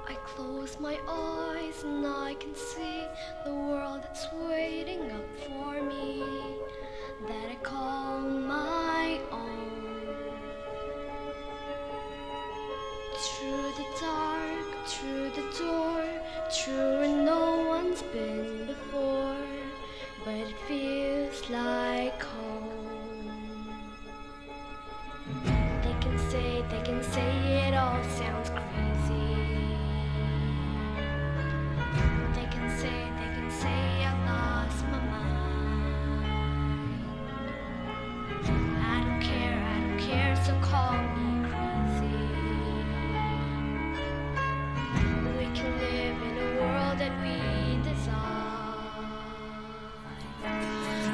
I close my eyes and I can see the world that's waiting up for me, that I call my own. Through the dark, through the door, through where no one's been before, but it feels like home. They can say it all sounds crazy. They can say I lost my mind. I don't care, so call me crazy. We can live in a world that we desire.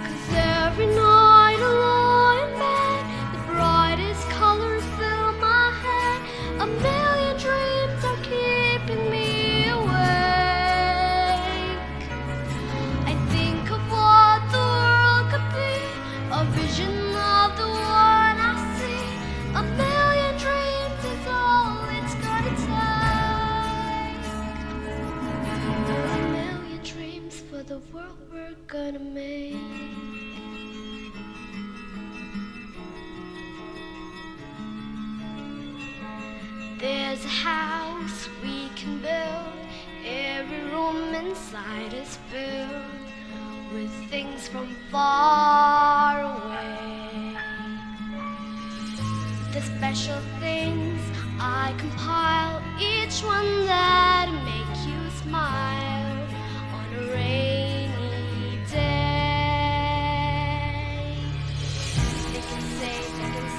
'Cause every night I lie in bed, the brightest colors fill my head. A million dreams are keeping me awake. I think of what the world could be, a vision of the one I see. A million dreams is all it's gonna take. A million dreams for the world we're gonna make. There's a house we can build, every room inside is filled with things from far away. The special things I compile, each one that make you smile on a rainy day. They can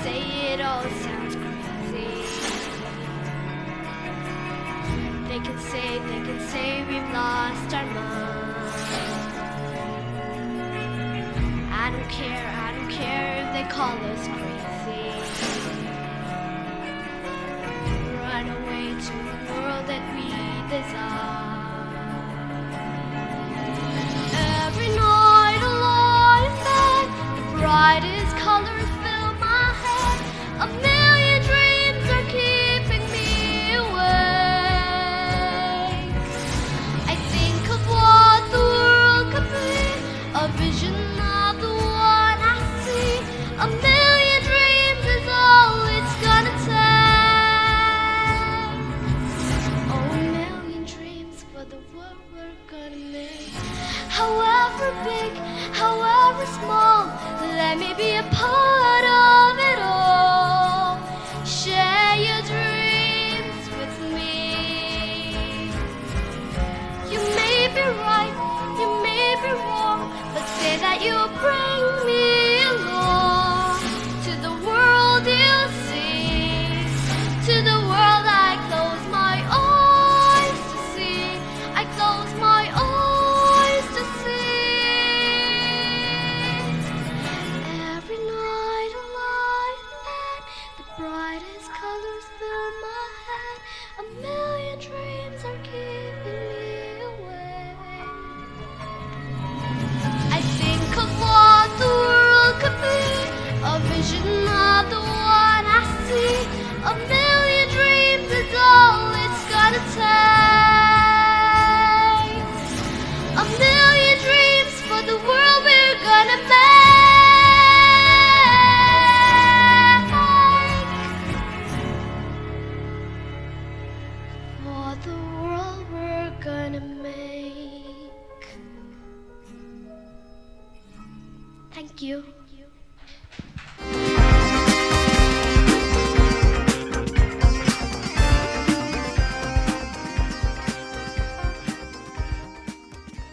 say it all sounds crazy. They can say we've lost our minds. I don't care if they call us crazy. Run away to the world that we desire. Every night I lie in bed, the brightest colors fill my head. A million dreams are keeping me awake. I think of what the world could be, a vision of the one I see. A million dreams is all it's gonna take. Oh, a million dreams for the world we're gonna make. However big, however small, let me be a part of it all. Share your dreams with me. You may be right, you may be wrong, but say that you'll bring me along to the world you'll see, to the world I close my eyes to see. I close my eyes to see. Every night I lie in bed, the brightest colors fill my head. A million dreams are keeping me awake. I think of what the world could be, a vision of the one I see. A million dreams is all it's gonna take. A million dreams for the world we're gonna make. For the world we're gonna make. Thank you.